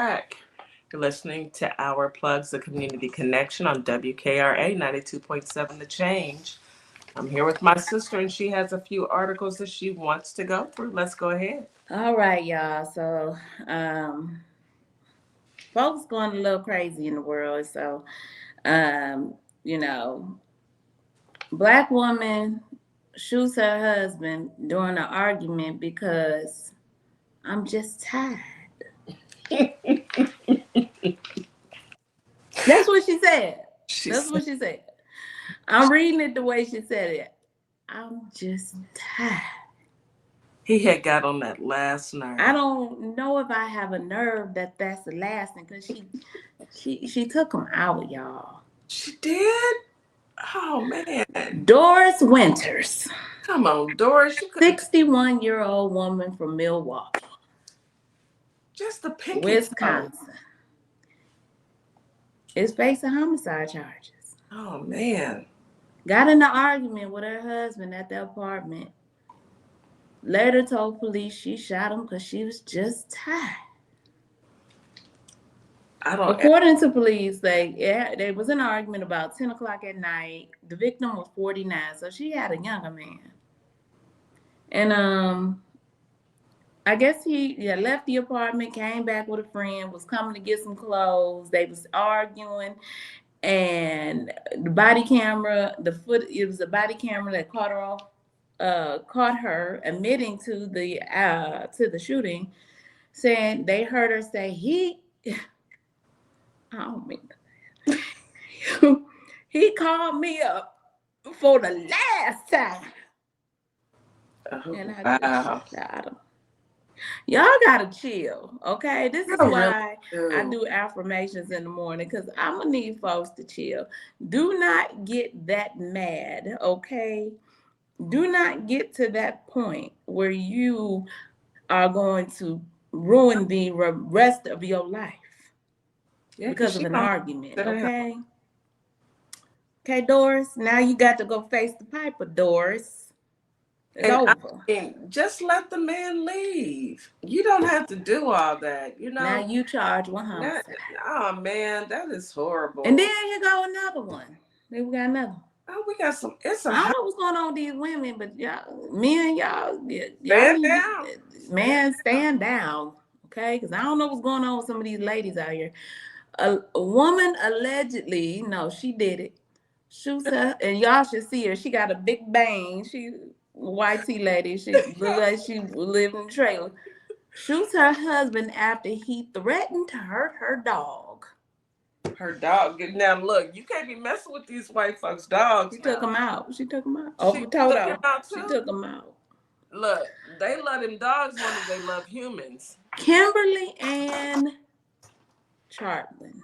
back. You're listening to Our Plugs, the community connection on WKRA 92.7 The Change. I'm here with my sister, and she has a few articles that she wants to go through. Let's go ahead. All right, y'all. So, folks going a little crazy in the world. So, um, you know, black woman shoots her husband during an argument because I'm just tired. That's what she said. She That's said what she said. I'm reading it the way she said it. I'm just tired. he had got on that last nerve. I don't know if I have a nerve that's the last thing because she took him out, y'all. She did? Oh, man. Doris Winters, Come on, Doris. You could 61-year-old woman from Milwaukee, just the pinky toe. Wisconsin, is facing homicide charges. Oh, man. Got in an argument with her husband at the apartment. Later told police she shot him because she was just tired. According to police, they was in an argument about 10 o'clock at night. The victim was 49, so she had a younger man. And I guess he left the apartment, came back with a friend, was coming to get some clothes. They was arguing, and the body camera, it was a body camera that caught her admitting to the shooting, saying they heard her say I don't mean that. He called me up for the last time. Oh, And I wow. just shot him. Y'all gotta chill, okay? This is why I do affirmations in the morning, because I'm gonna need folks to chill. Do not get that mad, okay? Do not get to that point where you are going to ruin the rest of your life because of an argument, okay? Okay, Doris, now you got to go face the piper, Doris. It's over. I mean, just let the man leave. You don't have to do all that, you know. Now you charge with homicide. Oh, man, that is horrible. And then here go another one. Then we got another one. Oh, we got some. I don't know what's going on with these women, but y'all, stand down. Man, stand down, okay? Because I don't know what's going on with some of these ladies out here. A woman allegedly, no, she did it. Shoots her, and y'all should see her. She got a big bang. She white tea lady. She looked like she lived in a trailer. Shoots her husband after he threatened to hurt her dog. Her dog. Now look, you can't be messing with these white folks' dogs. She took him out. She took him out. Oh, we told her. She took him out. Look, they love them dogs more than they love humans. Kimberly Ann Charleston,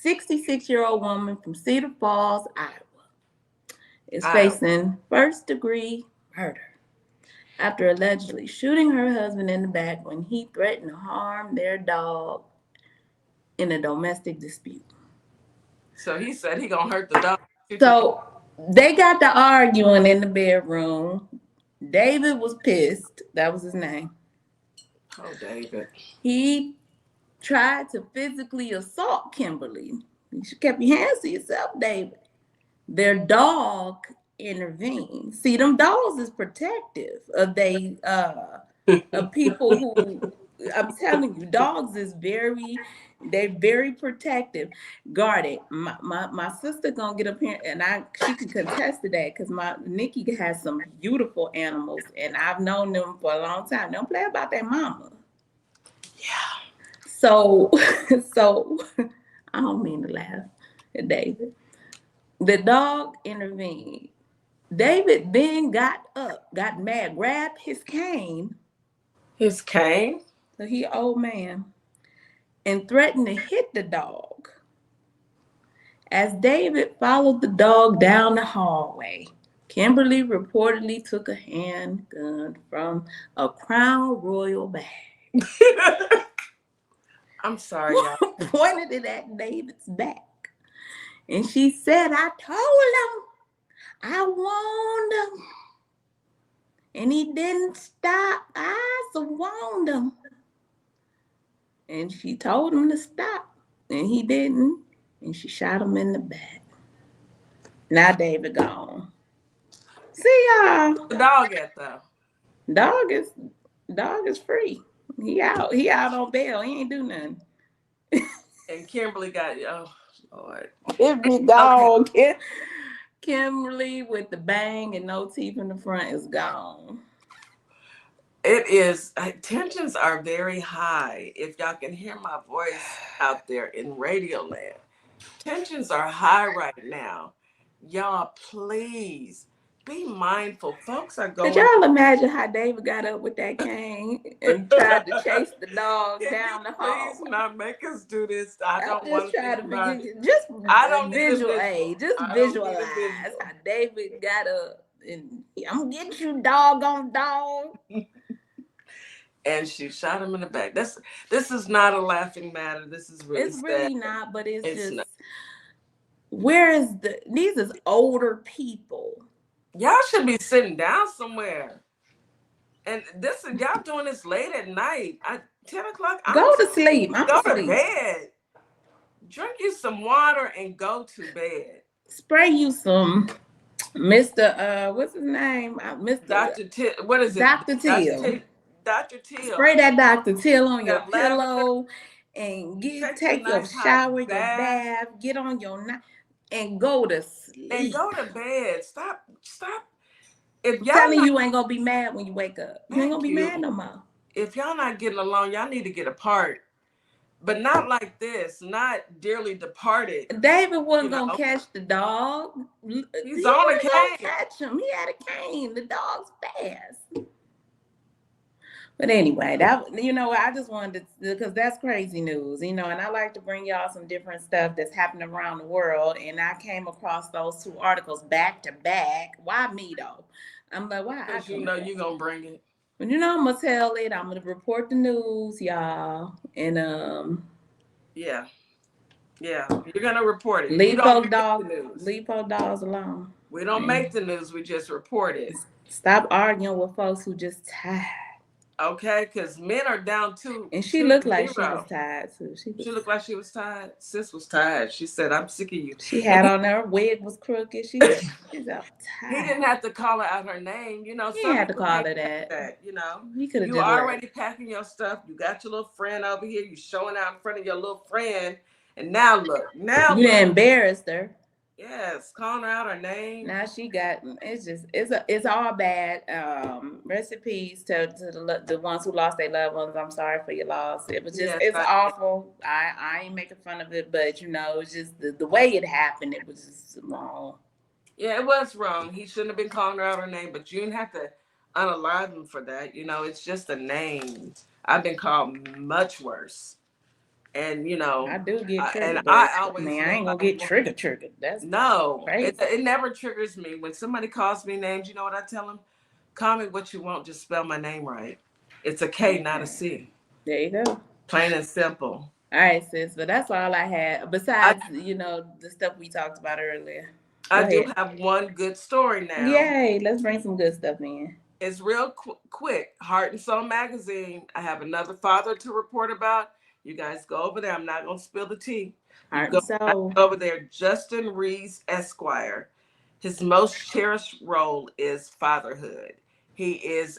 66-year-old woman from Cedar Falls, Iowa, is facing first-degree murder after allegedly shooting her husband in the back when he threatened to harm their dog in a domestic dispute. So he said he gonna hurt the dog. So they got to arguing in the bedroom. David was pissed. That was his name. Oh, David. He tried to physically assault Kimberly. You should keep your hands to yourself, David. Their dog intervened. See, them dogs is protective of of people who, I'm telling you, dogs is they're very protective, guarded. My sister gonna get up here, and she can contest to that, because my Nikki has some beautiful animals, and I've known them for a long time. They don't play about their mama. Yeah. So I don't mean to laugh at David. The dog intervened. David then got up, got mad, grabbed his cane. His cane? So he old man. And threatened to hit the dog. As David followed the dog down the hallway, Kimberly reportedly took a handgun from a Crown Royal bag. I'm sorry, y'all. Pointed it at David's back. And she said, I told him, I warned him. And he didn't stop. I warned him. and she told him to stop, and he didn't, and she shot him in the back. Now David gone. See y'all. The dog at though. Dog is dog is free. He out on bail. He ain't do nothing. And Kimberly got, oh Lord. Kimberly gone. Kimberly with the bang and no teeth in the front is gone. It is, tensions are very high. If y'all can hear my voice out there in Radio Land, tensions are high right now. Y'all, please be mindful. Folks are going. Could y'all imagine how David got up with that cane and tried to chase the dog down the hall? Please not make us do this. I don't I'm want just to trying think to about forget. it. Just I don't need a visual visual. aid. Just I don't need a visualize visual. how David got up and I'm gonna get you, doggone dog. And she shot him in the back. This is not a laughing matter. This is really It's sad. really not, but it's just not. Where is these is older people. Y'all should be sitting down somewhere. And this is y'all doing this late at night. At 10 o'clock. Go to sleep. Go to bed. Drink you some water and go to bed. Spray you some Mr. What's his name? Mr. Dr. Till. What is it? Dr. Till. Dr. Till. Spray that Dr. Till on your That pillow and take your nice shower, your bath, get on your night and go to sleep. And go to bed. Stop. If y'all telling you ain't gonna be mad when you wake up. You ain't gonna be mad no more. If y'all not getting along, y'all need to get apart. But not like this, not dearly departed. David wasn't gonna catch the dog. He's on a cane. Catch him. He had a cane. The dog's fast. But anyway, I just wanted to, because that's crazy news, and I like to bring y'all some different stuff that's happening around the world. And I came across those two articles back to back. Why me though? I'm like, why? Because you're gonna bring it. I'm gonna tell it. I'm gonna report the news, y'all, and yeah, you're gonna report it. Leave those dogs alone. We don't make the news. We just report it. Stop arguing with folks who just tired. Okay, because men are down too. And she looked like she was tired too. She looked like she was tired. Sis was tired. She said, "I'm sick of you." She had on her wig was crooked. She's out tired. He didn't have to call her out her name. He didn't have to call her that. He could have. You already packing your stuff. You got your little friend over here. You showing out in front of your little friend, and now look. You embarrassed her. Yes, calling her out her name. Now she got it's all bad. Recipes to the ones who lost their loved ones. I'm sorry for your loss. It was just it's awful. I ain't making fun of it, but it's just the way it happened. It was just wrong. Yeah, it was wrong. He shouldn't have been calling her out her name, but you didn't have to unalive him for that. It's just a name. I've been called much worse. And I do get triggered. And I ain't gonna get triggered. That's crazy. It never triggers me. When somebody calls me names, you know what I tell them? Call me what you want, just spell my name right. It's a K, not a C. There you go. Plain and simple. All right, sis. But that's all I had. Besides, the stuff we talked about earlier. I do have one good story now. Yay! Let's bring some good stuff in. It's real quick. Heart and Soul magazine. I have another father to report about. You guys go over there. I'm not going to spill the tea. Heart and Soul. Over there, Justin Rees Esquire. His most cherished role is fatherhood. He is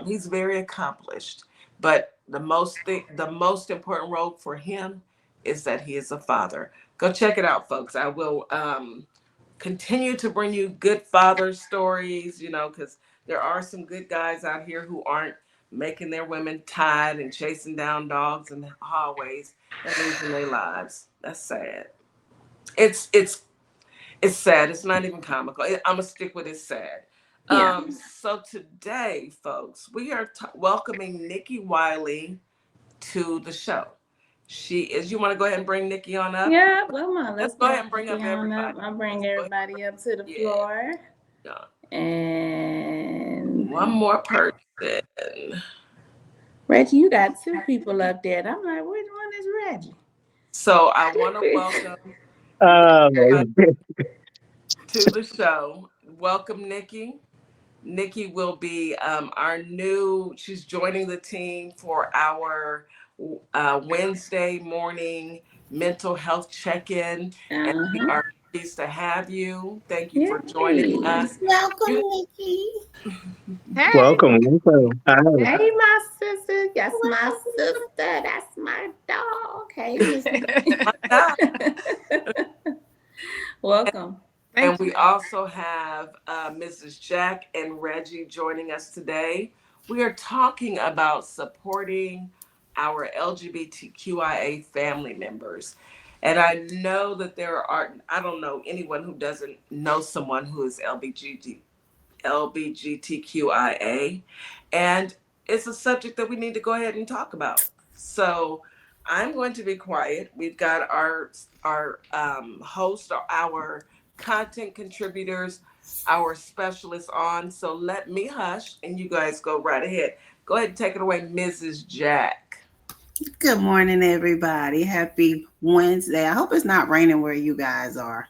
he's very accomplished, but the most important role for him is that he is a father. Go check it out, folks. I will continue to bring you good father stories, because there are some good guys out here who aren't making their women tied and chasing down dogs in the hallways and losing their lives. That's sad. It's sad. It's not even comical. I'm gonna stick with it's sad. Yeah. So today, folks, we are welcoming Nikki Wiley to the show. She is. You want to go ahead and bring Nikki on up? Yeah, well, let's go ahead and bring up everybody. I'll bring everybody up to the floor. Yeah. And one more person. Reggie, you got two people up there. And I'm like, which one is Reggie? So I want to welcome to the show. Welcome, Nikki. Nikki will be she's joining the team for our Wednesday morning mental health check-in, and we Uh-huh. are pleased to have you. Thank you for joining Yay. us. Welcome, You, Nikki. Hey. Welcome, welcome. Hi. Hey, my sister. That's my sister. That's my dog. Hey, sister. my God. Welcome. And Thank you. we also have Mrs. Jack and Reggie joining us today. We are talking about supporting our LGBTQIA family members. And I know that I don't know anyone who doesn't know someone who is LGBTQIA. And it's a subject that we need to go ahead and talk about. So I'm going to be quiet. We've got our host, our content contributors, our specialists on. So let me hush and you guys go right ahead. Go ahead and take it away, Mrs. Jack. Good morning, everybody. Happy Wednesday. I hope it's not raining where you guys are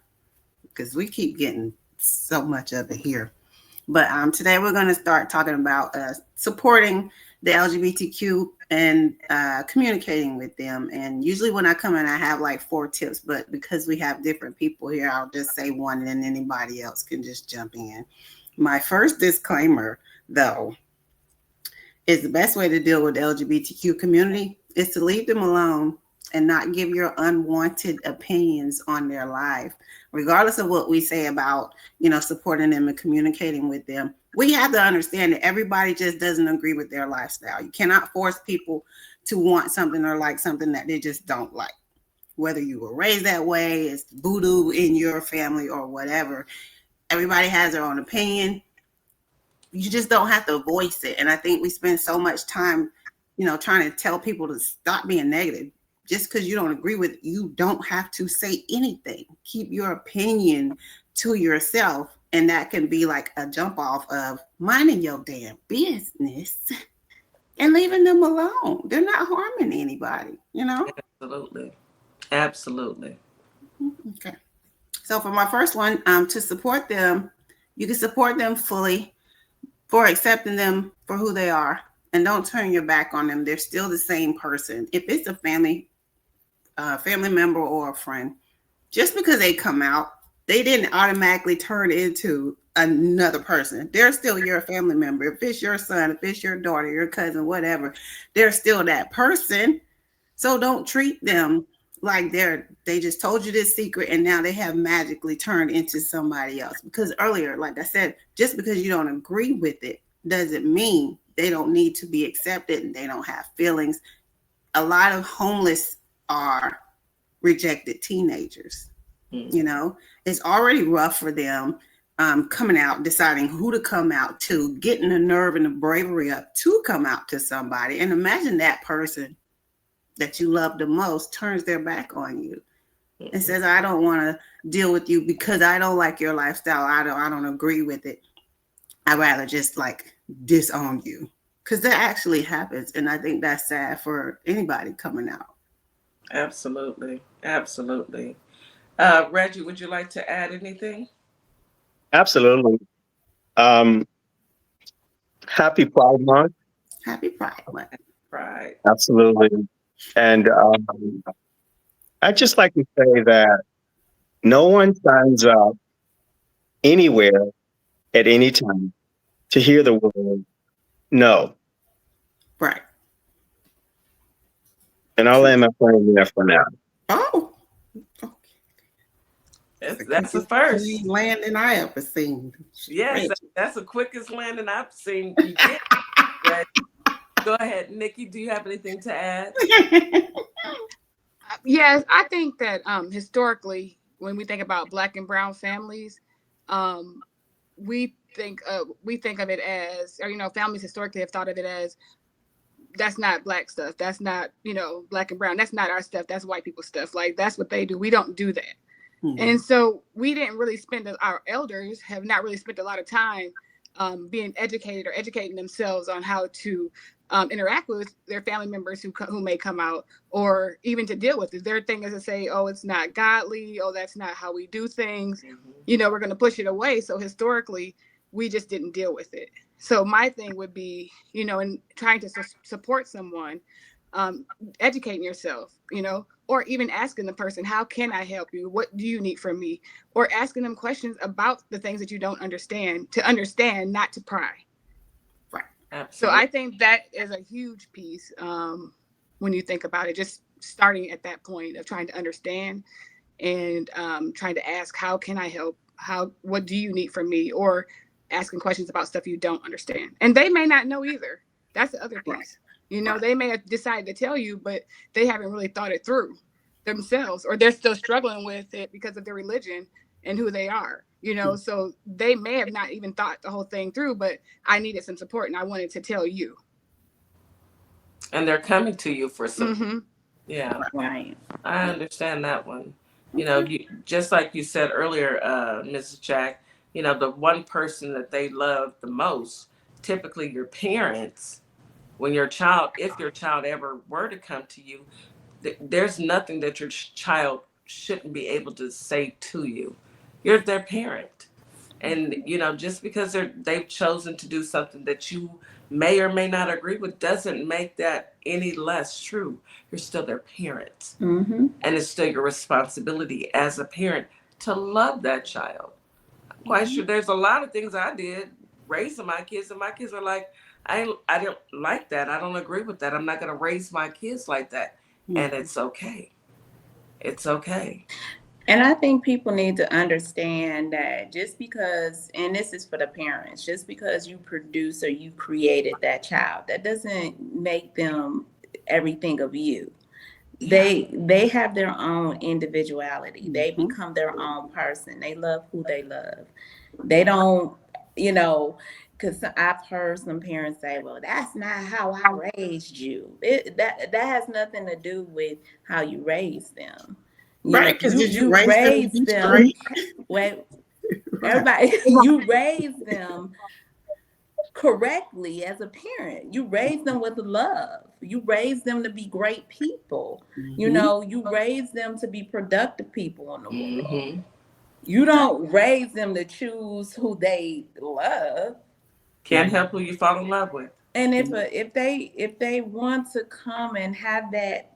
because we keep getting so much of it here. But today we're going to start talking about supporting the LGBTQ and communicating with them. And usually when I come in, I have like 4 tips, but because we have different people here, I'll just say one and then anybody else can just jump in. My first disclaimer, though, is the best way to deal with the LGBTQ community is to leave them alone and not give your unwanted opinions on their life, regardless of what we say about, supporting them and communicating with them. We have to understand that everybody just doesn't agree with their lifestyle. You cannot force people to want something or like something that they just don't like. Whether you were raised that way, it's voodoo in your family or whatever. Everybody has their own opinion. You just don't have to voice it. And I think we spend so much time, trying to tell people to stop being negative. Just because you don't agree with it, you don't have to say anything. Keep your opinion to yourself. And that can be like a jump off of minding your damn business and leaving them alone. They're not harming anybody, Absolutely. Absolutely. Okay. So for my first one, to support them, you can support them fully for accepting them for who they are, and don't turn your back on them. They're still the same person. If it's a family member or a friend, just because they come out, they didn't automatically turn into another person. They're still your family member. If it's your son, if it's your daughter, your cousin, whatever, they're still that person. So don't treat them like they just told you this secret and now they have magically turned into somebody else. Because earlier, like I said, just because you don't agree with it doesn't mean they don't need to be accepted and they don't have feelings. A lot of homeless are rejected teenagers. It's already rough for them coming out, deciding who to come out to, getting the nerve and the bravery up to come out to somebody. And imagine that person that you love the most turns their back on you and says, I don't want to deal with you because I don't like your lifestyle. I don't agree with it. I'd rather just like disown you, because that actually happens. And I think that's sad for anybody coming out. Absolutely. Absolutely. Reggie, would you like to add anything? Absolutely. Um, Happy Pride Month. Happy Pride Month. Right. Absolutely. And I'd just like to say that no one signs up anywhere at any time to hear the word no. Right. And I'll land my plane there for now. Oh, okay. That's the first landing I ever seen. Yes, that's the quickest landing I've seen you get. Right. Go ahead, Nikki. Do you have anything to add? Yes, I think that historically, when we think about Black and Brown families, we think of it as, or families historically have thought of it as, that's not Black stuff. That's not Black and Brown. That's not our stuff. That's white people stuff. Like, that's what they do. We don't do that. Mm-hmm. And so we didn't really our elders have not really spent a lot of time being educated or educating themselves on how to interact with their family members who may come out, or even to deal with it. Their thing is to say, oh, it's not godly. Oh, that's not how we do things. Mm-hmm. We're going to push it away. So historically, we just didn't deal with it. So my thing would be, in trying to support someone, educating yourself, or even asking the person, how can I help you? What do you need from me? Or asking them questions about the things that you don't understand, to understand, not to pry. Right. So Absolutely. I think that is a huge piece when you think about it, just starting at that point of trying to understand and trying to ask, how can I help? What do you need from me? Or asking questions about stuff you don't understand. And they may not know either. That's the other piece. Right. They may have decided to tell you, but they haven't really thought it through themselves, or they're still struggling with it because of their religion and who they are, so they may have not even thought the whole thing through, but I needed some support and I wanted to tell you. And they're coming to you for support. Mm-hmm. Yeah. Right. I understand that one. You just like you said earlier, Mrs. Jack, the one person that they love the most, typically your parents, if your child ever were to come to you, there's nothing that your child shouldn't be able to say to you. You're their parent. And, just because they've chosen to do something that you may or may not agree with doesn't make that any less true. You're still their parent. Mm-hmm. And it's still your responsibility as a parent to love that child. I'm quite sure there's a lot of things I did raising my kids, and my kids are like, I don't like that. I don't agree with that. I'm not going to raise my kids like that. And it's okay. It's okay. And I think people need to understand that just because, and this is for the parents, just because you produce or you created that child, that doesn't make them everything of you. They have their own individuality. They become their own person. They love who they love. They don't, because I've heard some parents say, well, that's not how I raised you. That has nothing to do with how you raised them. Right, because did you raise them straight? Wait, Right. everybody, you raise them correctly as a parent. You raise them with love. You raise them to be great people. You raise them to be productive people in the world. Mm-hmm. You don't raise them to choose who they love. Can't help who you fall in love with. And if they want to come and have that,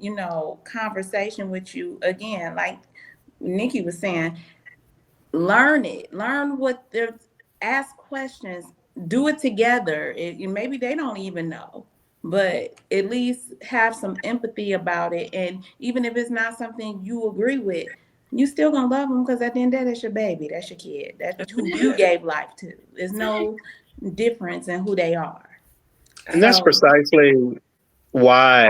conversation with you, again, like Nikki was saying, learn what they're, ask questions, do it together. Maybe they don't even know, but at least have some empathy about it. And even if it's not something you agree with, you still gonna love them, because at the end of the day, that's your baby, that's your kid, that's who you gave life to. There's no difference in who they are. And that's precisely why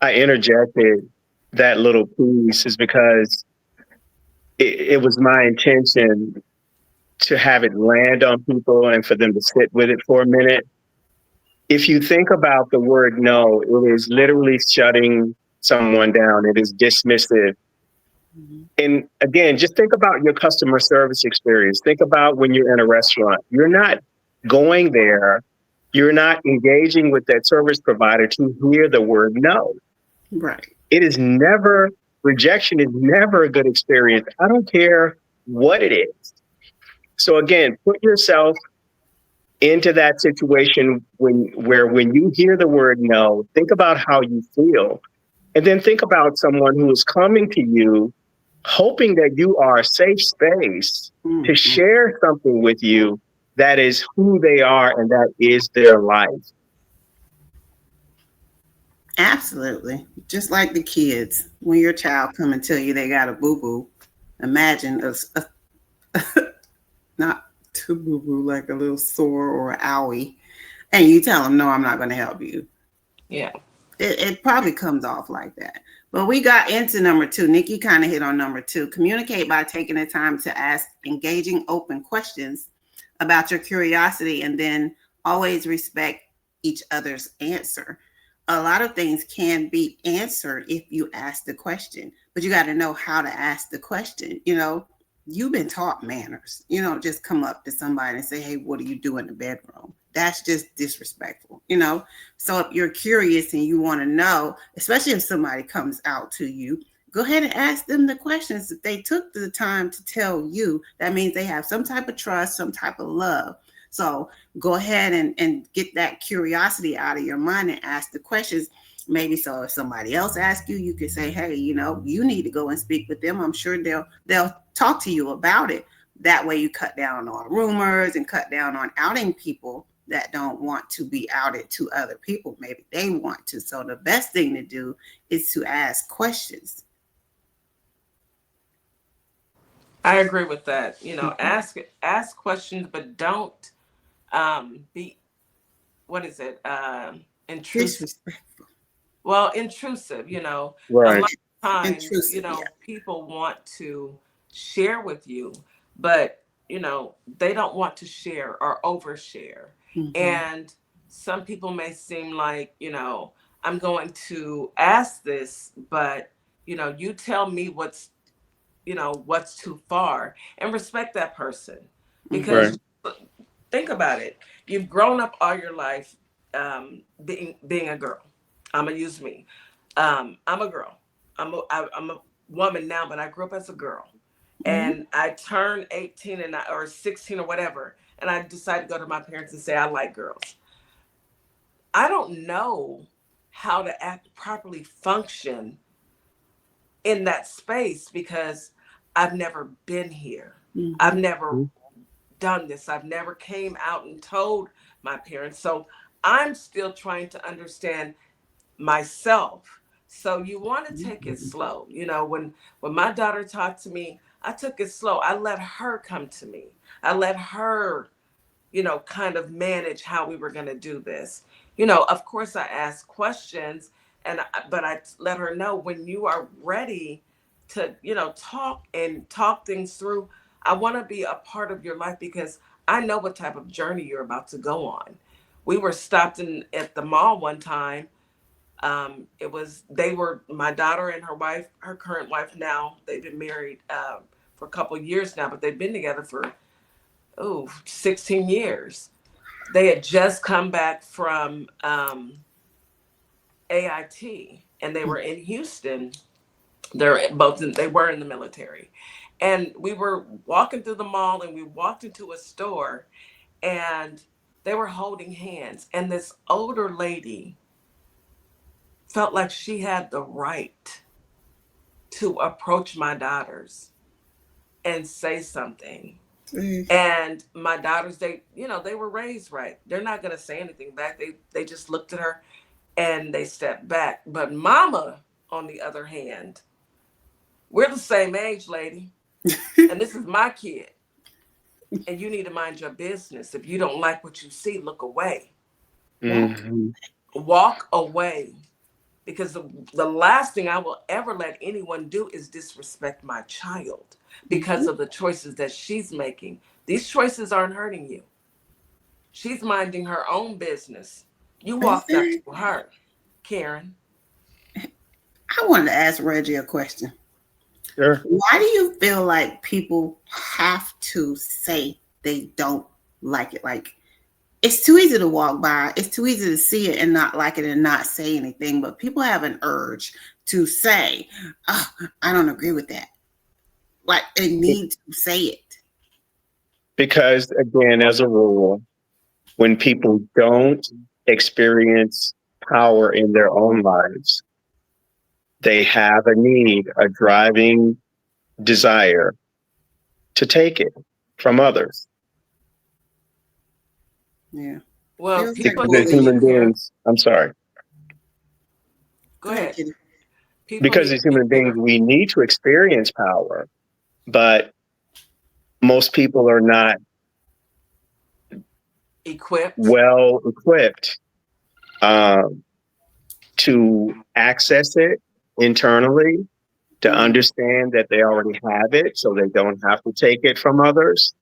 I interjected that little piece, is because it was my intention to have it land on people and for them to sit with it for a minute. If you think about the word no, it is literally shutting someone down. It is dismissive. And again, just think about your customer service experience. Think about when you're in a restaurant. You're not going there. You're not engaging with that service provider to hear the word no. Right. It is never, rejection is never a good experience. I don't care what it is. So again, put yourself into that situation where when you hear the word no, think about how you feel. And then think about someone who is coming to you, hoping that you are a safe space to share something with you that is who they are and that is their life. Absolutely. Just like the kids, when your child come and tell you they got a boo-boo, imagine not too boo-boo, like a little sore or an owie, and you tell them, no, I'm not going to help you. Yeah. It probably comes off like that. But we got into number 2. Nikki kind of hit on number 2. Communicate by taking the time to ask engaging, open questions about your curiosity, and then always respect each other's answer. A lot of things can be answered if you ask the question, but you got to know how to ask the question. You've been taught manners. You don't just come up to somebody and say, hey, what do you do in the bedroom? That's just disrespectful, So if you're curious and you want to know, especially if somebody comes out to you, go ahead and ask them the questions. If they took the time to tell you, that means they have some type of trust, some type of love. So go ahead and get that curiosity out of your mind and ask the questions. Maybe so if somebody else asks you, you could say, hey, you know, you need to go and speak with them. I'm sure they'll talk to you about it. That way you cut down on rumors and cut down on outing people that don't want to be outed to other people. Maybe they want to. So the best thing to do is to ask questions. I agree with that. You know, ask questions, but don't be, what is it? Intrusive. Disrespectful. Well, intrusive, you know. A Right. lot of times, you Intrusive, know, yeah. people want to share with you, but, you know, they don't want to share or overshare. Mhm. And some people may seem like, you know, I'm going to ask this, but, you know, you tell me what's, you know, what's too far, and respect that person. Right. Because think about it. You've grown up all your life being a girl. I'm gonna use me. I'm a girl. I'm a woman now, but I grew up as a girl, and I turned 18 or 16 or whatever, and I decided to go to my parents and say I like girls. I don't know how to act properly function in that space because I've never been here. Mhm. I've never done this. I've never came out and told my parents. So I'm still trying to understand myself. So you want to take it slow. You know, when my daughter talked to me, I took it slow. I let her come to me. I let her, you know, kind of manage how we were going to do this. You know, of course I asked questions, but I let her know when you are ready to, you know, talk things through. I want to be a part of your life because I know what type of journey you're about to go on. We were stopped at the mall one time. They were my daughter and her wife, her current wife now. They've been married for a couple of years now, but they've been together for 16 years. They had just come back from AIT, and they were in Houston. They were in the military. And we were walking through the mall, and we walked into a store, and they were holding hands. And this older lady felt like she had the right to approach my daughters and say something. And my daughters, they were raised right. They're not going to say anything back. They just looked at her and they stepped back. But mama, on the other hand, we're the same age, lady. And this is my kid. And you need to mind your business. If you don't like what you see, look away. Mhm. Walk away. Because the last thing I will ever let anyone do is disrespect my child because of the choices that she's making. These choices aren't hurting you. She's minding her own business. You walked up to her, Karen. I wanted to ask Reggie a question. Sure. Why do you feel like people have to say they don't like it? Like, it's too easy to walk by. It's too easy to see it and not like it and not say anything. But people have an urge to say, oh, I don't agree with that. Like, they need to say it. Because again, as a rule, when people don't experience power in their own lives, they have a need, a driving desire to take it from others. Yeah. Well, Feels people like Because as need to human hear. beings, I'm sorry, Go ahead. Kitty. People because need as to human beings, hear. we need to experience power, but most people are not Equipped. well equipped to access it internally, to understand that they already have it, so they don't have to take it from others.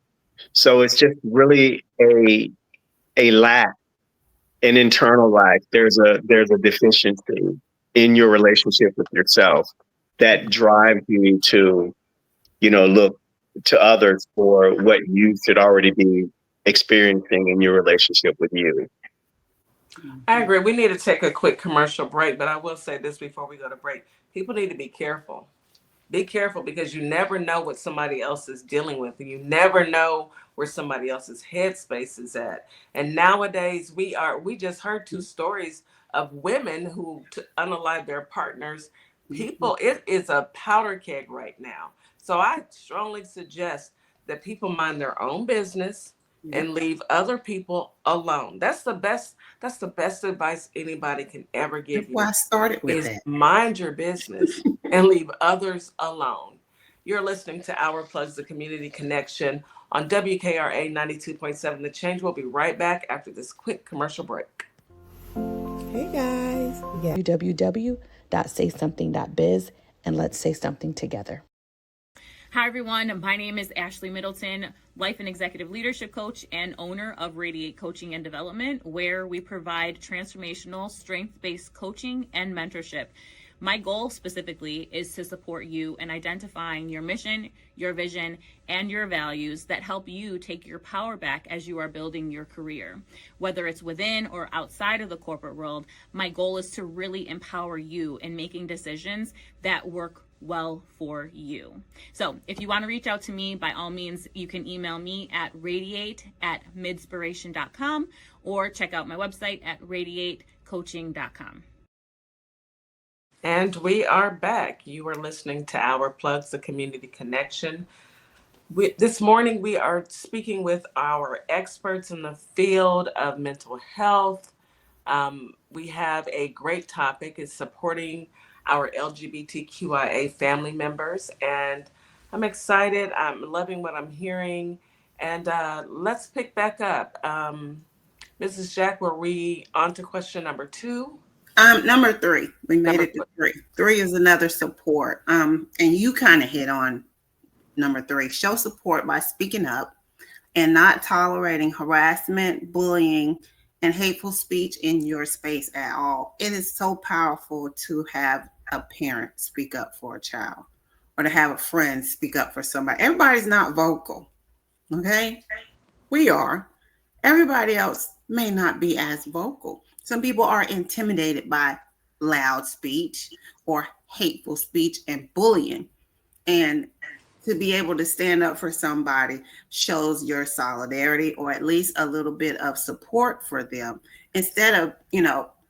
So it's just really a lack, an internal lack. There's a deficiency in your relationship with yourself that drives you to, look to others for what you should already be experiencing in your relationship with you. I agree. We need to take a quick commercial break, but I will say this before we go to break. People need to be careful. Be careful because you never know what somebody else is dealing with. And you never know where somebody else's headspace is at. And nowadays we just heard two stories of women who unalive their partners. People, it is a powder keg right now. So I strongly suggest that people mind their own business and leave other people alone. That's the best advice anybody can ever give That's you, why I started with is that. mind your business and leave others alone. You're listening to Our Plugs, the Community Connection on WKRA 92.7 The Change. We'll be right back after this quick commercial break. Hey guys, www.saysomething.biz and let's say something together. Hi, everyone. My name is Ashley Middleton, life and executive leadership coach and owner of Radiate Coaching and Development, where we provide transformational, strength-based coaching and mentorship. My goal specifically is to support you in identifying your mission, your vision, and your values that help you take your power back as you are building your career. Whether it's within or outside of the corporate world, my goal is to really empower you in making decisions that work well for you. So if you want to reach out to me, by all means, you can email me at radiate@midspiration.com or check out my website at radiatecoaching.com. And we are back. You are listening to Our Plugs, the Community Connection. This morning, we are speaking with our experts in the field of mental health. We have a great topic, is supporting our LGBTQIA family members. And I'm excited. I'm loving what I'm hearing. And let's pick back up. Mrs. Jack, were we on to question number 2? Number 3. We made it to 3. 3 is another support. And you kind of hit on number 3. Show support by speaking up and not tolerating harassment, bullying, and hateful speech in your space at all. It is so powerful to have a parent speak up for a child or to have a friend speak up for somebody. Everybody's not vocal, okay? We are. Everybody else may not be as vocal. Some people are intimidated by loud speech or hateful speech and bullying. And to be able to stand up for somebody shows your solidarity or at least a little bit of support for them. Instead of,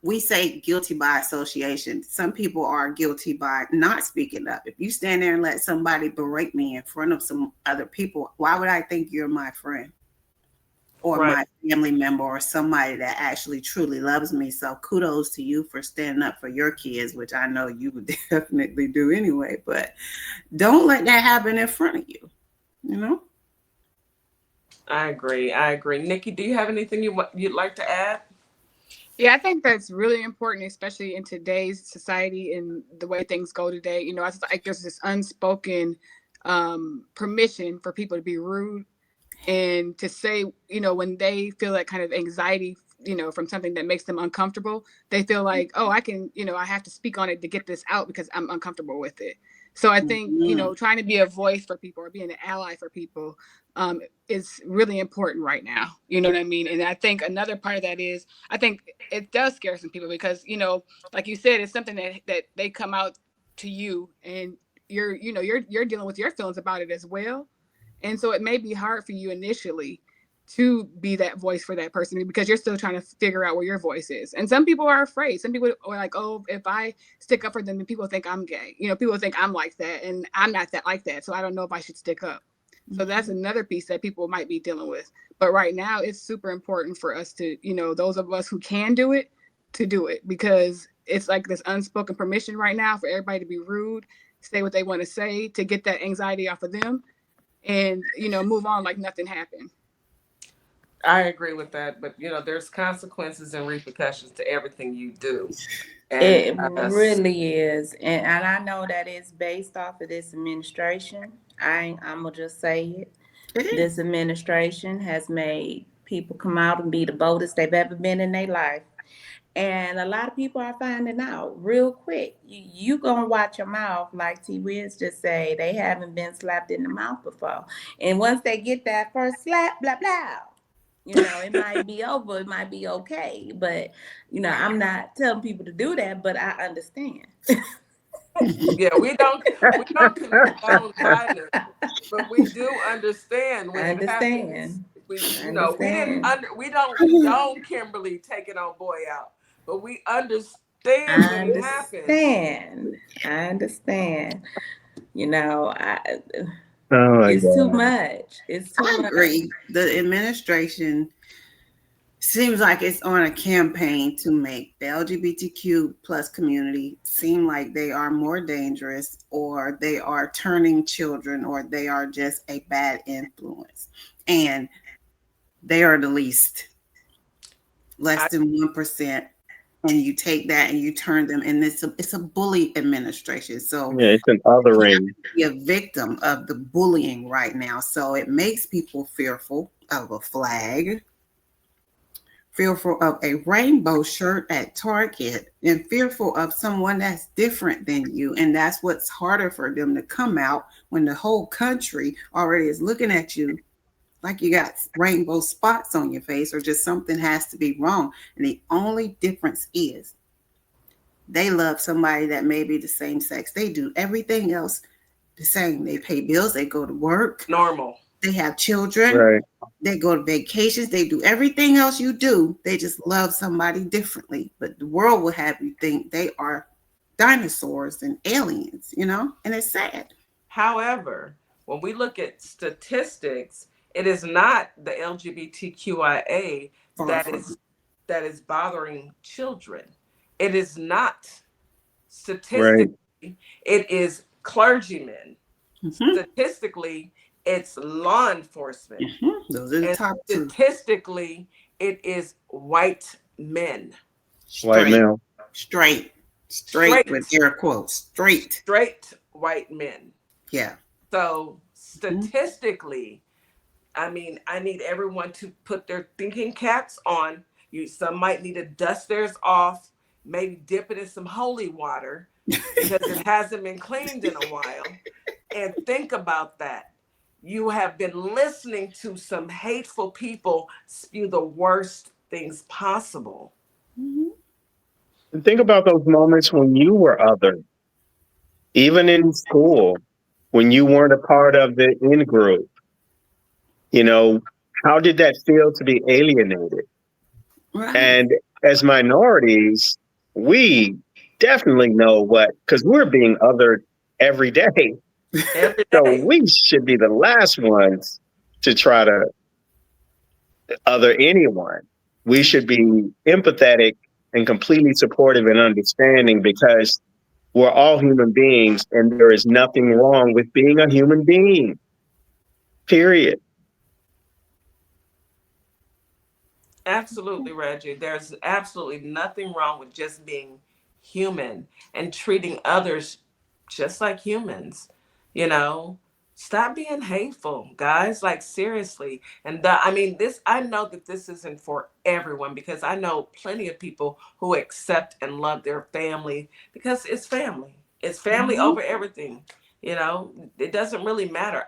we say guilty by association. Some people are guilty by not speaking up. If you stand there and let somebody berate me in front of some other people, why would I think you're my friend or my family member or somebody that actually truly loves me? So kudos to you for standing up for your kids, which I know you would definitely do anyway, but don't let that happen in front of you, I agree. Nikki, do you have anything you'd like to add? Yeah, I think that's really important, especially in today's society and the way things go today. It's like there's this unspoken permission for people to be rude and to say, when they feel that kind of anxiety, from something that makes them uncomfortable, they feel like, oh, I can, I have to speak on it to get this out because I'm uncomfortable with it. So I think, trying to be a voice for people or being an ally for people is really important right now. You know what I mean? And I think another part of that is, I think it does scare some people because, like you said, it's something that they come out to you and you're dealing with your feelings about it as well. And so it may be hard for you initially to be that voice for that person because you're still trying to figure out where your voice is. And some people are afraid. Some people are like, oh, if I stick up for them, then people think I'm gay. People think I'm like that and I'm not that like that. So I don't know if I should stick up. So that's another piece that people might be dealing with. But right now it's super important for us to, those of us who can do it, to do it because it's like this unspoken permission right now for everybody to be rude, say what they want to say, to get that anxiety off of them and, move on like nothing happened. I agree with that, but there's consequences and repercussions to everything you do. And it really is, and I know that it's based off of this administration. I'm gonna just say it. This administration has made people come out and be the boldest they've ever been in their life, and a lot of people are finding out real quick. You gonna watch your mouth, like T. Wiz just say. They haven't been slapped in the mouth before, and once they get that first slap, blah blah. It might be over, it might be okay, but I'm not telling people to do that, but I understand. Yeah, we don't condone violence, but we do understand when it happens. We don't condone Kimberly taking our boy out. but we understand I what happens. understand. I understand. You know, Oh my it's too God. much. It's too I much. agree. The administration seems like it's on a campaign to make the LGBTQ plus community seem like they are more dangerous, or they are turning children, or they are just a bad influence. And they are the least, less I, than 1%. And you take that and you turn them, and it's a bully administration. So Yeah, it's an othering. be a victim of the bullying right now. So it makes people fearful of a flag, fearful of a rainbow shirt at Target, and fearful of someone that's different than you. And that's what's harder for them to come out when the whole country already is looking at you like you got rainbow spots on your face, or just something has to be wrong. And the only difference is they love somebody that may be the same sex. They do everything else the same. They pay bills, they go to work, normal. they have children, Right. they go to vacations, they do everything else you do. They just love somebody differently. But the world will have you think they are dinosaurs and aliens, and it's sad. However, when we look at statistics, it is not the LGBTQIA Far that from is bothering children. It is not Right. statistically, it is clergymen. Mhm. Statistically, it's law enforcement. Those are the And top two. statistically, it is white men. White Straight, male. straight, straight with Straight, air quotes. Straight. straight white men. Yeah. So Mhm. statistically, I mean, I need everyone to put their thinking caps on. Some might need to dust theirs off, maybe dip it in some holy water because it hasn't been cleaned in a while, and think about that. You have been listening to some hateful people spew the worst things possible. Mhm. And think about those moments when you were other, even in school, when you weren't a part of the in group. You know, how did that feel to be alienated? Right. And as minorities, we definitely know what, because we're being othered every day. Every So day. we should be the last ones to try to other anyone. We should be empathetic and completely supportive and understanding, because we're all human beings and there is nothing wrong with being a human being, period. Absolutely, Reggie. There's absolutely nothing wrong with just being human and treating others just like humans. You know, stop being hateful, guys. Like, seriously. And I mean, I know that this isn't for everyone, because I know plenty of people who accept and love their family because it's family. It's family Mhm. over everything. It doesn't really matter.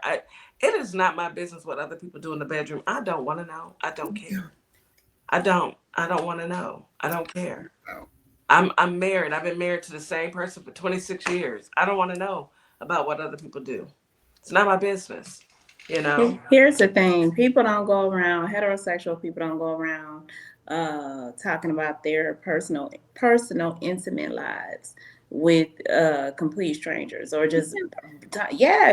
It is not my business what other people do in the bedroom. I don't want to know. I don't care. I don't. I don't want to know. I don't care. I'm married. I've been married to the same person for 26 years. I don't want to know about what other people do. It's not my business, you know? Here's the thing: people don't go around. Heterosexual people don't go around talking about their personal, intimate lives with complete strangers, or just yeah,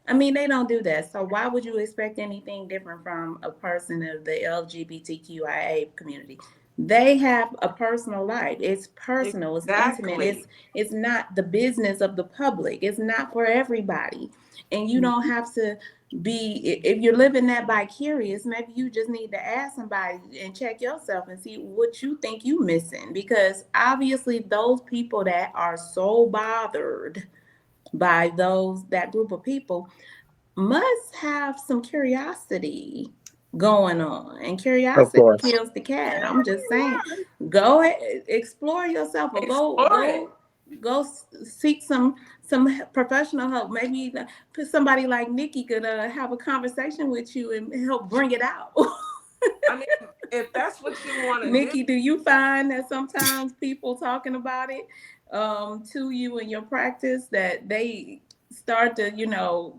I mean, they don't do that. So why would you expect anything different from a person of the LGBTQIA community? They have a personal life. It's personal. It's intimate. Exactly. It's not the business of the public. It's not for everybody, and you don't have to be, if you're living that vicarious, maybe you just need to ask somebody and check yourself and see what you think you missing, because obviously those people that are so bothered by that group of people must have some curiosity going on, and Of curiosity course. kills the cat. I'm just saying, go ahead, explore yourself, or Explore it. go seek some professional help. Maybe somebody like Nikki could have a conversation with you and help bring it out. I mean, if that's what you want to do, Nikki, do you find that sometimes people talking about it to you in your practice, that they start to,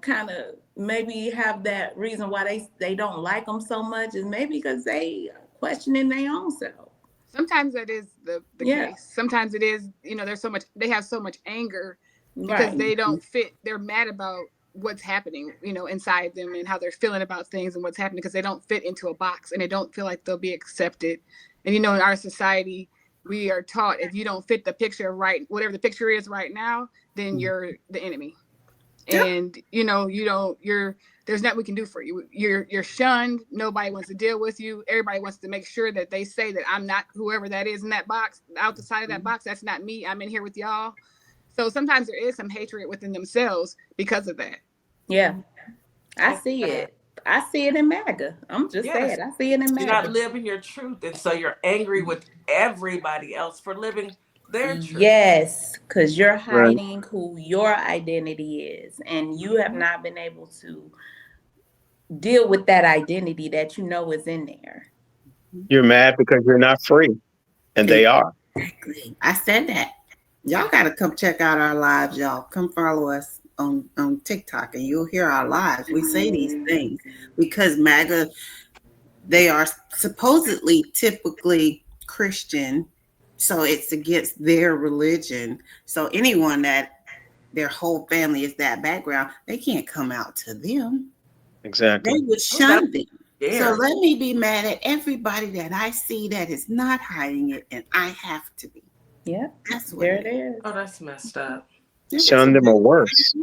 kind of maybe have that reason why they don't like them so much, is maybe because they questioning their own self? Sometimes that is the Yeah. case. Sometimes it is, they have so much anger because Right. they don't fit. They're mad about what's happening, inside them and how they're feeling about things and what's happening because they don't fit into a box and they don't feel like they'll be accepted. And, in our society, we are taught if you don't fit the picture right, whatever the picture is right now, then you're the enemy. And, there's nothing we can do for you. You're shunned. Nobody wants to deal with you. Everybody wants to make sure that they say that I'm not whoever that is in that box, out the side of that box. That's not me. I'm in here with y'all. So sometimes there is some hatred within themselves because of that. Yeah. I see it. I see it in MAGA. I'm just saying, I see it in You're not MAGA. living your truth, and so you're angry with everybody else for living their truth. Yes, because you're Right. hiding who your identity is, and you have not been able to deal with that identity that you know is in there. You're mad because you're not free, and they are. Exactly. I said that. Y'all got to come check out our lives, y'all. Come follow us on TikTok, and you'll hear our lives. We say these things because MAGA, they are supposedly typically Christian, so it's against their religion. So anyone that their whole family is that background, they can't come out to them. Exactly. They would shun them. Yeah. So let me be mad at everybody that I see that is not hiding it, and I have to be. Yeah, That's what there it is. Oh, that's messed up. Shun them or worse.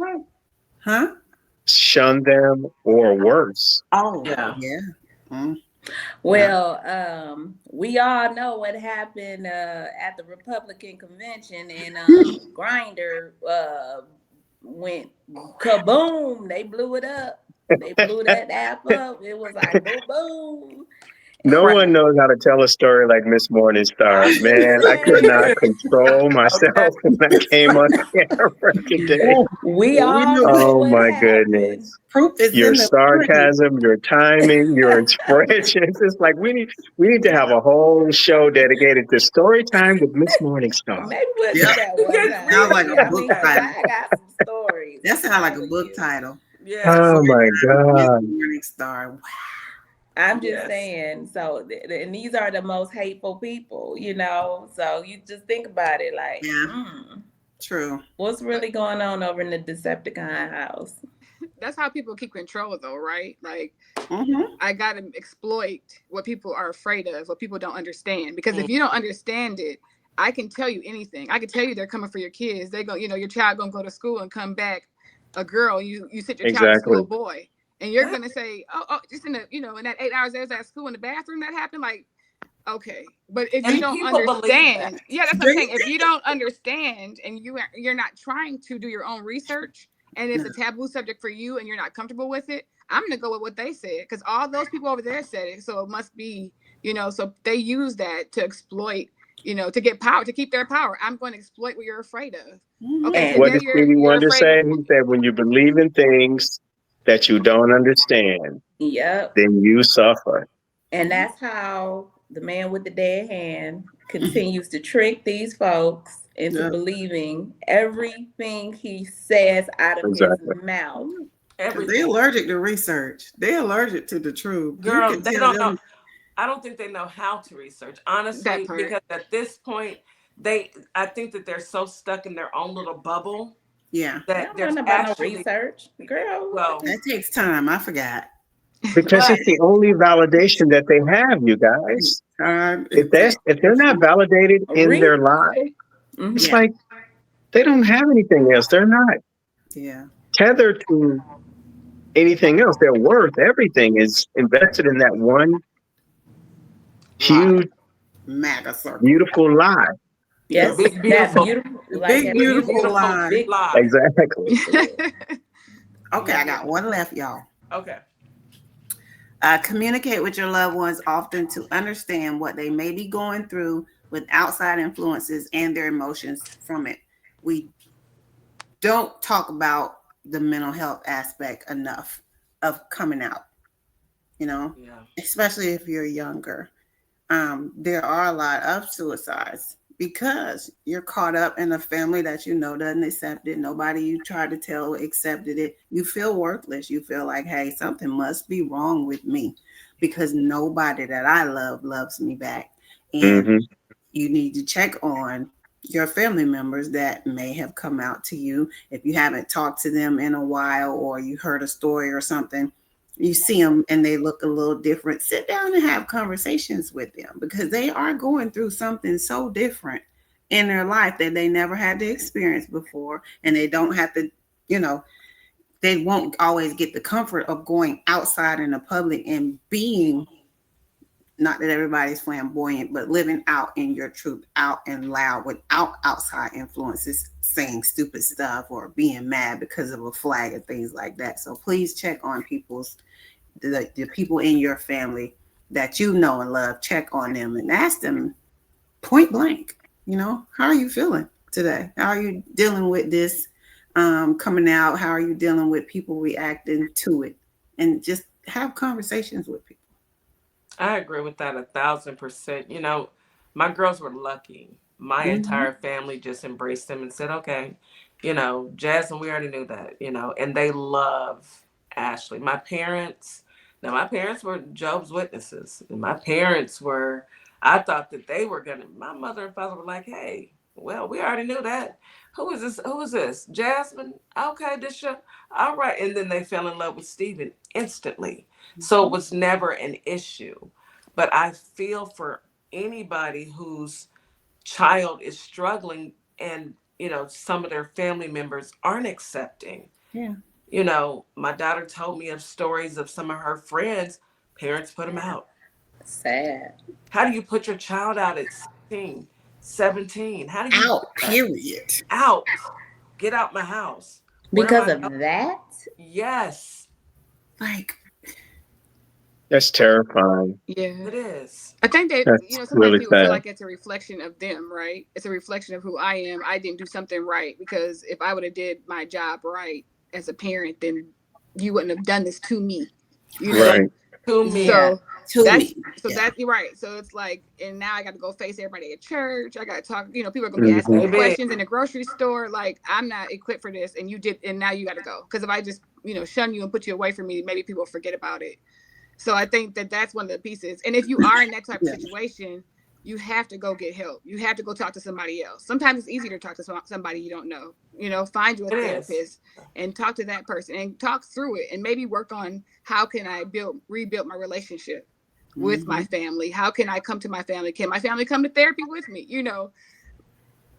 Huh? Shun them or worse. Oh, Yeah. yeah. Mm. Well, we all know what happened at the Republican convention, and Grindr went kaboom. They blew it up. They blew that app up. It was like boom, boom. No one knows how to tell a story like Miss Morningstar. Man, I could not control myself when I came on camera today. We all know Oh what my happened. goodness. Proof is Your in the sarcasm, your timing, your expressions. It's like we need to have a whole show dedicated to story time with Miss Morningstar. Maybe we'll do Yeah. that one time. Sounds like a I book mean, 'cause title. I got some stories. That sounds like a for book you. title. Yeah. Oh my God. Morning Star. Wow. I'm just Yes. saying. So, and these are the most hateful people, So you just think about it, like, Yeah. True. what's really going on over in the Decepticon house? That's how people keep control, though, right? Like, Mm-hmm. I got to exploit what people are afraid of, what people don't understand. Because if you don't understand it, I can tell you anything. I can tell you they're coming for your kids. They go, your child gonna go to school and come back a girl. You sent your child to school a boy, and you're gonna say, oh, just in the, in that 8 hours there's at school in the bathroom that happened. Like, okay, but if And you don't people believe understand, that. yeah, that's what I'm saying. If you don't understand and you're not trying to do your own research, and it's a taboo subject for you, and you're not comfortable with it, I'm gonna go with what they said because all those people over there said it, so it must be, so they use that to exploit, to get power, to keep their power. I'm going to exploit what you're afraid of. Okay, What did Stevie you're Wonder afraid say? of. He said, when you believe in things that you don't understand, Yep. then you suffer. And that's how the man with the dead hand continues to trick these folks into believing everything he says out of his mouth. Because they're allergic to research. They're allergic to the truth. Girl, they don't know. I don't think they know how to research, honestly, because at this point, I think that they're so stuck in their own little bubble. Yeah. That there's about no research. Girl, well, that takes time. I forgot. Because it's the only validation that they have, you guys. If they're not validated in their life, it's like they don't have anything else. They're not tethered to anything else. Their worth, everything is invested in that one huge, beautiful lie. Yes, big, beautiful, big, beautiful lie. Exactly. Okay, I got one left, y'all. Okay. Communicate with your loved ones often to understand what they may be going through with outside influences and their emotions from it. We don't talk about the mental health aspect enough of coming out, especially if you're younger. There are a lot of suicides because you're caught up in a family that doesn't accept it. Nobody you try to tell accepted it. You feel worthless. You feel like, hey, something must be wrong with me because nobody that I love loves me back. And you need to check on your family members that may have come out to you. If you haven't talked to them in a while, or you heard a story or something, you see them and they look a little different, sit down and have conversations with them, because they are going through something so different in their life that they never had to experience before. And they don't have to, they won't always get the comfort of going outside in the public and being, not that everybody's flamboyant, but living out in your truth, out and loud, without outside influences, saying stupid stuff or being mad because of a flag and things like that. So please check on the people in your family that you know and love. Check on them and ask them point blank, how are you feeling today? How are you dealing with this coming out? How are you dealing with people reacting to it? And just have conversations with people. I agree with that 1,000%. My girls were lucky. My entire family just embraced them and said, okay, Jasmine, we already knew that, and they love Ashley. My parents were Job's Witnesses. And I thought that they were my mother and father were like, hey, well, we already knew that. Who is this? Who is this? Jasmine? Okay, this your, all right. And then they fell in love with Steven instantly. So it was never an issue. But I feel for anybody whose child is struggling and, some of their family members aren't accepting. Yeah. My daughter told me of stories of some of her friends, parents put them out. Sad. How do you put your child out at 16, 17? How do you out, period. Out. Get out my house. Because of that? Yes. Like, that's terrifying. Yeah, it is. I think that sometimes really people sad. feel like it's a reflection of them, right? It's a reflection of who I am. I didn't do something right, because if I would have did my job right as a parent, then you wouldn't have done this to me. Right. To me. So that's right. So it's like, and now I got to go face everybody at church. I got to talk. People are gonna be asking me questions in the grocery store. Like, I'm not equipped for this, and you did, and now you got to go. Because if I just shun you and put you away from me, maybe people forget about it. So I think that that's one of the pieces. And if you are in that type of situation, you have to go get help. You have to go talk to somebody else. Sometimes it's easier to talk to somebody you don't know. Find you a therapist and talk to that person and talk through it, and maybe work on how can I rebuild my relationship with my family. How can I come to my family? Can my family come to therapy with me?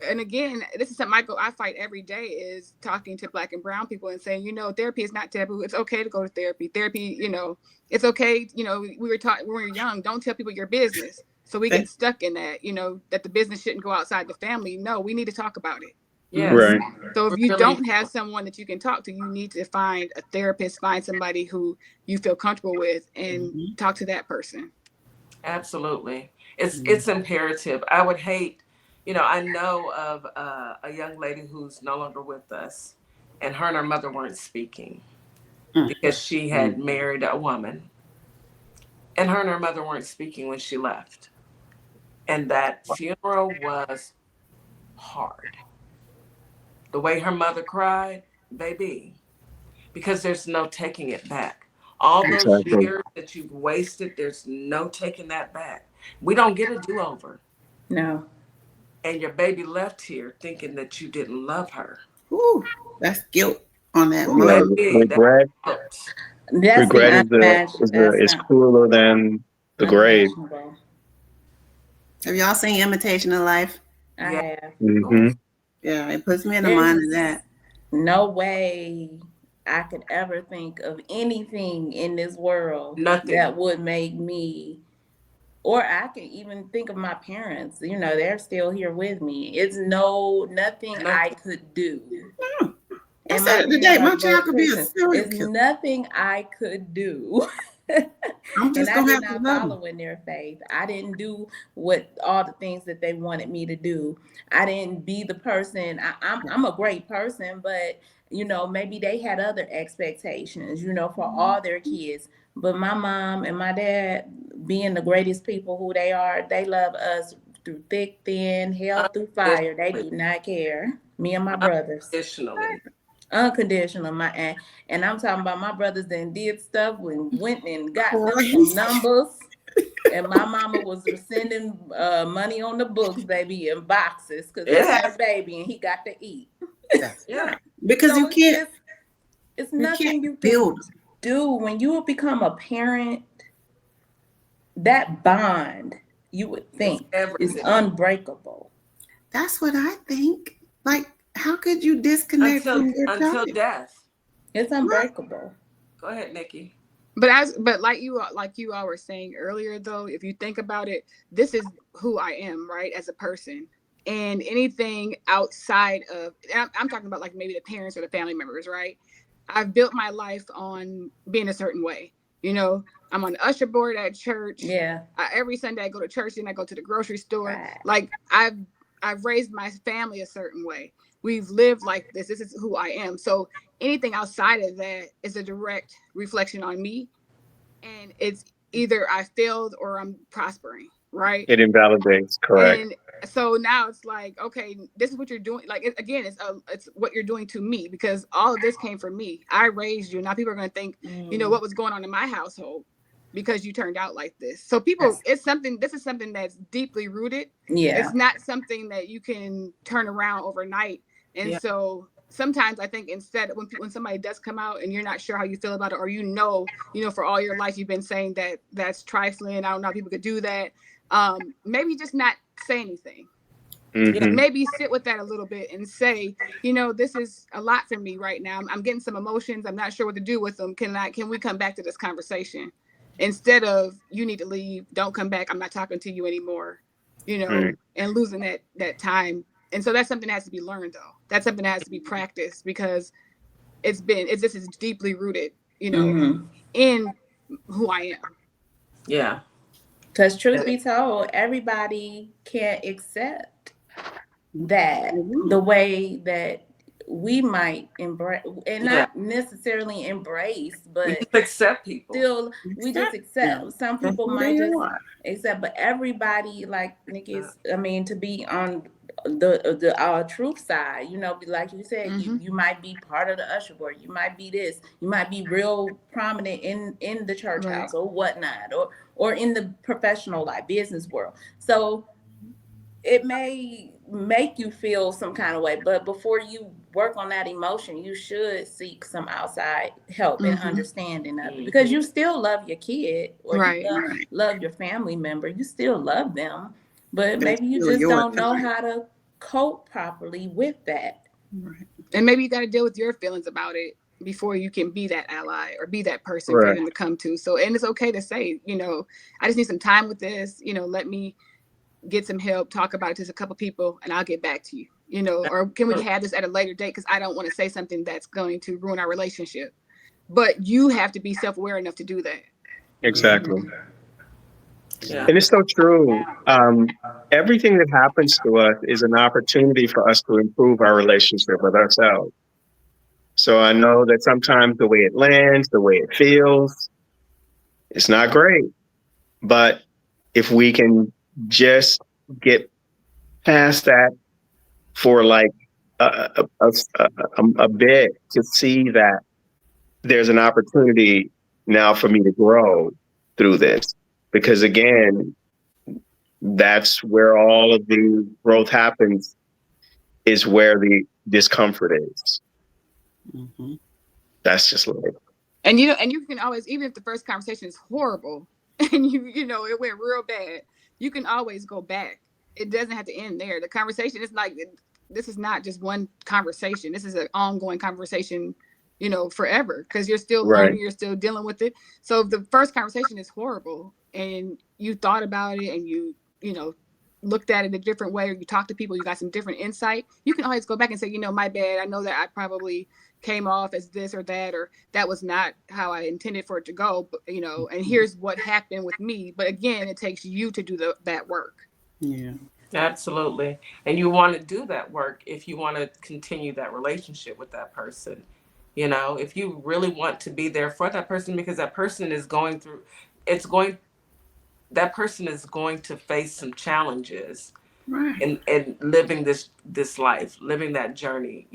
And again, this is something I fight every day, is talking to Black and brown people and saying, therapy is not taboo. It's okay to go to therapy. Therapy, it's okay. We were taught when we were young, don't tell people your business. So we get stuck in that, that the business shouldn't go outside the family. No, we need to talk about it. Yes. Right. So if you don't have someone that you can talk to, you need to find a therapist, find somebody who you feel comfortable with, and talk to that person. Absolutely. It's imperative. I would hate, I know of a young lady who's no longer with us, and her mother weren't speaking because she had married a woman, and her mother weren't speaking when she left. And that funeral was hard. The way her mother cried, baby, because there's no taking it back. All those years that you've wasted, there's no taking that back. We don't get a do-over. No. And your baby left here thinking that you didn't love her. Ooh, that's guilt on that Regret. Regret is crueler than the grave. Have y'all seen Imitation of Life? I have. Mm-hmm. Yeah, it puts me in the mind of that. No way I could ever think of anything in this world that would make me, or I can even think of my parents, they're still here with me. It's nothing I could do. No. I said it today, my child could be a serial killer. It's nothing I could do. I'm just and I did not follow in their faith. I didn't do all the things that they wanted me to do. I didn't be the person. I'm a great person, but maybe they had other expectations, for all their kids. But my mom and my dad, being the greatest people who they are, they love us through thick, thin, hell through fire. They do not care. Me and my brothers. Unconditional, and I'm talking about my brothers that did stuff when went and got them some numbers And my mama was sending money on the books, baby, in boxes, because It it's her has- baby and he got to eat. That's Yeah. right. Because So you can't it's you nothing can't you can build. do when you become a parent. That bond, you would think, is everything. unbreakable. That's what I think. Like, how could you disconnect from your Until child? death. It's unbreakable. Go ahead, Nikki. But like you all were saying earlier, though, if you think about it, this is who I am, right, as a person. And anything outside of, I'm talking about like maybe the parents or the family members, right? I've built my life on being a certain way. You know, I'm on the usher board at church. Yeah. Every Sunday I go to church, and I go to the grocery store. Right. Like I've raised my family a certain way. We've lived like this. This is who I am. So anything outside of that is a direct reflection on me. And it's either I failed or I'm prospering, right? It invalidates, correct. And so now it's like, okay, this is what you're doing. Like, it's what you're doing to me, because all of this came from me. I raised you. Now people are going to think, you know, what was going on in my household because you turned out like this. So people, this is something that's deeply rooted. Yeah. It's not something that you can turn around overnight. And so sometimes I think instead, when somebody does come out and you're not sure how you feel about it, or you know, for all your life you've been saying that that's trifling, I don't know how people could do that. Maybe just not say anything. Mhm. Maybe sit with that a little bit and say, this is a lot for me right now. I'm getting some emotions. I'm not sure what to do with them. Can we come back to this conversation instead of you need to leave, don't come back, I'm not talking to you anymore, Right. and losing that time. And so that's something that has to be learned, though. That's something that has to be practiced, because this is deeply rooted, in who I am. Yeah. Because truth be told, everybody can't accept that the way that we might embrace, and not necessarily embrace, We but just accept people. still we just accept. Some people might just accept, but everybody, like Nikki's, to be on the truth side, like you said, you might be part of the usher board, you might be this, you might be real prominent in the church house or whatnot, or in the professional life, business world. So it may make you feel some kind of way, but before you work on that emotion, you should seek some outside help and understanding of it, because you still love your kid, or you love your family member, you still love them, but maybe you just don't know how to cope properly with that. Right. And maybe you got to deal with your feelings about it before you can be that ally or be that person Right. for them to come to. So, and it's okay to say, I just need some time with this, let me get some help, talk about it to a couple people, and I'll get back to you, or can we have this at a later date? Because I don't want to say something that's going to ruin our relationship. But you have to be self-aware enough to do that. Exactly. Yeah. And it's so true. Everything that happens to us is an opportunity for us to improve our relationship with ourselves. So I know that sometimes the way it lands, the way it feels, it's not great. But if we can just get past that for like a bit, to see that there's an opportunity now for me to grow through this. Because again, that's where all of the growth happens, is where the discomfort is. Mm-hmm. That's just like. And you can always, even if the first conversation is horrible and it went real bad, you can always go back. It doesn't have to end there. The conversation is like, this is not just one conversation. This is an ongoing conversation, forever, because you're still learning, you're still dealing with it. So if the first conversation is horrible and you thought about it and you looked at it a different way, or you talked to people, you got some different insight, you can always go back and say, my bad. I know that I probably came off as this or that, or that was not how I intended for it to go, but, and here's what happened with me. But again, it takes you to do that work. Yeah. Absolutely. And you want to do that work if you want to continue that relationship with that person. If you really want to be there for that person, because that person is going through, that person is going to face some challenges in living this life, living that journey,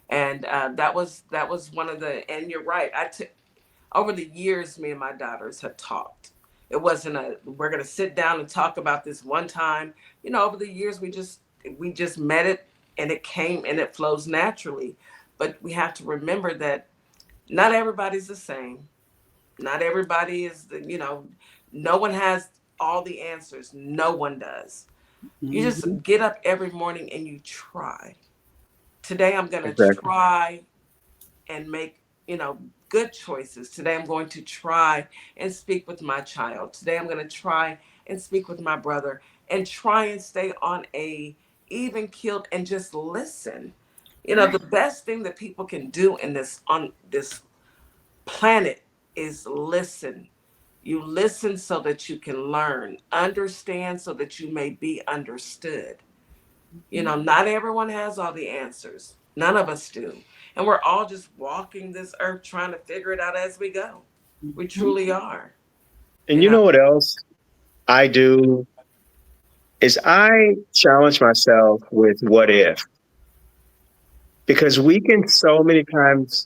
and that was one of the, and you're right. Over the years, me and my daughters have talked, It wasn't we're going to sit down and talk about this one time. You know, over the years, we just met it, and it came and it flows naturally. But we have to remember that not everybody's the same. Not everybody is no one has all the answers. No one does. You just get up every morning and you try. Today I'm going to Exactly. try and make, good choices. Today I'm going to try and speak with my child. Today I'm going to try and speak with my brother and try and stay on a even keeled and just listen. The best thing that people can do on this planet is listen. You listen so that you can learn, understand so that you may be understood. Not everyone has all the answers. None of us do. And we're all just walking this earth trying to figure it out as we go. We truly are. And you know what else I do is I challenge myself with what if, because we can so many times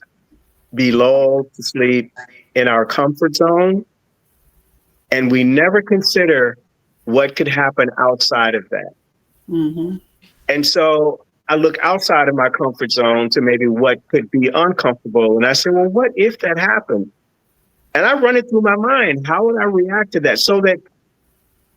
be lulled to sleep in our comfort zone, and we never consider what could happen outside of that. Mm-hmm. And so I look outside of my comfort zone to maybe what could be uncomfortable. And I say, well, what if that happened? And I run it through my mind. How would I react to that? So that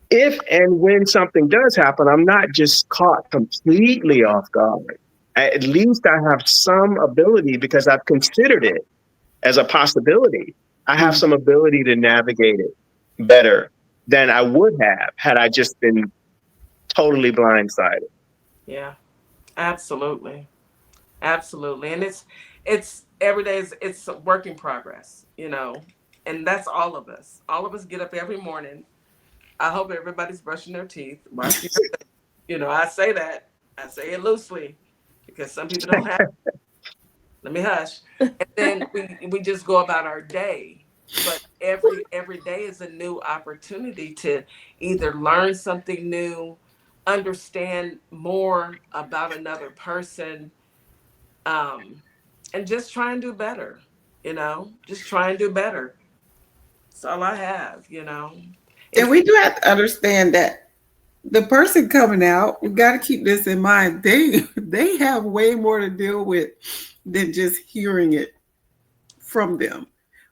if and when something does happen, I'm not just caught completely off guard. At least I have some ability, because I've considered it as a possibility. I have some ability to navigate it better than I would have had I just been totally blindsided. Yeah, absolutely. Absolutely. And it's every day it's a work in progress, and that's all of us. All of us get up every morning. I hope everybody's brushing their teeth, washing their face. I say that. I say it loosely because some people don't have. Let me hush. And then we just go about our day. But every day is a new opportunity to either learn something new, understand more about another person, and just try and do better. Just try and do better. That's all I have. And It's we do have to understand that the person coming out, we got to keep this in mind. They have way more to deal with than just hearing it from them.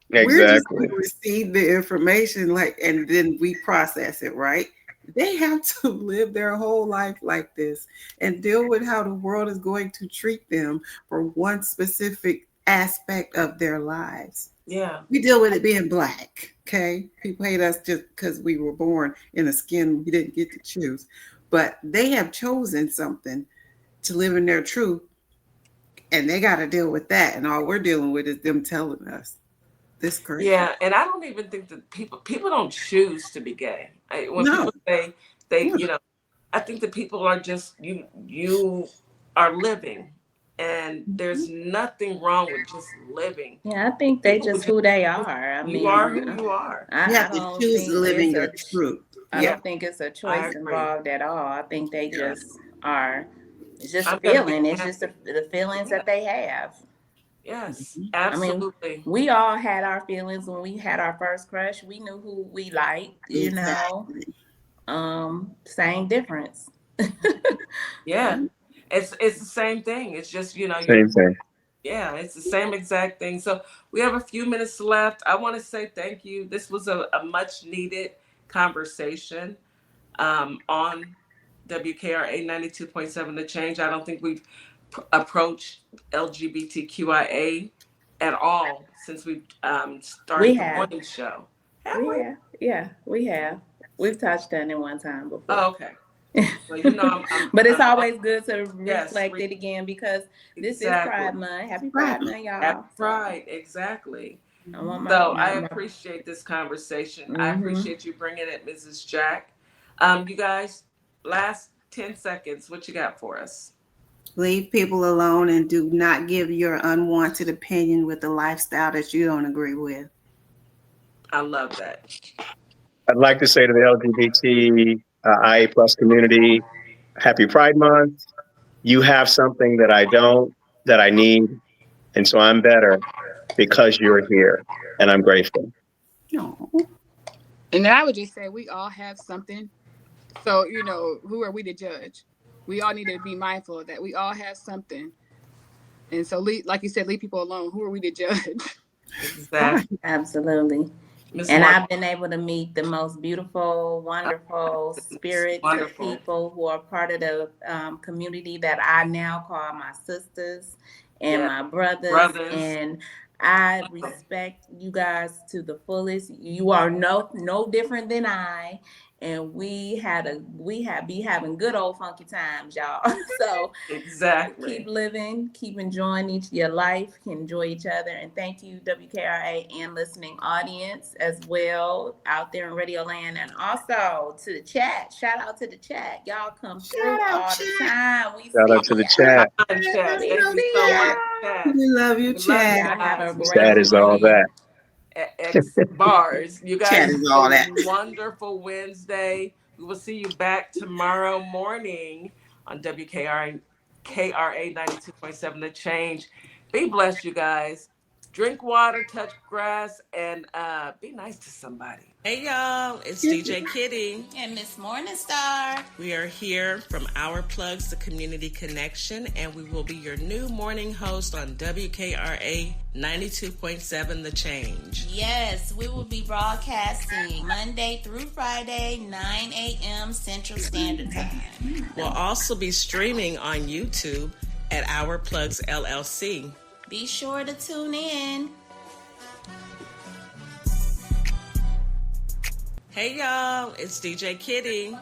We're just Exactly. going to receive the information, and then we process it, right? They have to live their whole life like this and deal with how the world is going to treat them for one specific aspect of their lives. yeah. We deal with it being Black, okay? People hate us just because we were born in a skin we didn't get to choose. But they have chosen something to live in their truth, and they got to deal with that. And all we're dealing with is them telling us. This crazy. Yeah, and I don't even think that people don't choose to be gay. When No. people say they, No. I think that people are just you are living, and there's nothing wrong with just living. Yeah, I think they People just just who they are. I you mean, are who you are. You I have to don't choose think living your it's truth. I Yeah, don't think it's a I choice agree. involved at all. I think they Yeah. just are. It's just a I'm gonna be feeling. It's just happy. the feelings Yeah. that they have. Yes, I mean, absolutely. we all had our feelings when we had our first crush. We knew who we liked, Exactly. Same difference. Yeah, it's the same thing. It's just Same thing. yeah, it's the same exact thing. So we have a few minutes left. I want to say thank you. This was a much needed conversation on WKRA 92.7 The Change. I don't think we've approached LGBTQIA at all since we We started the have. morning show. Have We we? have. Yeah, we have. We've touched on it one time before. Oh, okay. Well, But it's I'm always good to yes, reflect it again because this is exactly. Pride Month. Happy Pride Month, Happy y'all. Pride, exactly. I want So I appreciate this conversation. I Mhm. appreciate you bringing it, Mrs. Jack. You guys, last 10 seconds, what you got for us? Leave people alone and do not give your unwanted opinion with a lifestyle that you don't agree with. I love that. I'd like to say to the LGBTIA plus community, happy Pride Month. You have something that I don't, that I need. And so I'm better because you're here. And I'm grateful. No. And then I would just say we all have something. So, who are we to judge? We all need to be mindful of that. We all have something. And so, like you said, leave people alone. Who are we to judge? Exactly. Absolutely. Ms. And Mark, I've been able to meet the most beautiful, wonderful spirits of wonderful. people who are part of the community that I now call my sisters and Yeah. my brothers. And I respect you guys to the fullest. You are no different than I. And we be having good old funky times, y'all. So Exactly. keep living, keep enjoying your life, enjoy each other, and thank you, WKRA and listening audience as well out there in Radio Land, and also to the chat. Shout out to the chat, y'all come through all the time. We Shout see out to the ya. chat. Chat. Thank you so much, chat. We love you, We love chat. Y'all have a great Chat is all morning. that. X bars. You guys Chat is all that. wonderful Wednesday. We will see you back tomorrow morning on WKRA 92.7 The Change. Be blessed, you guys. Drink water, touch grass, and be nice to somebody. Hey, y'all. It's DJ Kitty. And Miss Morningstar. We are here from Our Plugs, the Community Connection, and we will be your new morning host on WKRA 92.7 The Change. Yes, we will be broadcasting Monday through Friday, 9 a.m. Central Standard Time. We'll also be streaming on YouTube at Our Plugs LLC. Be sure to tune in. Hey, y'all. It's DJ Kitty.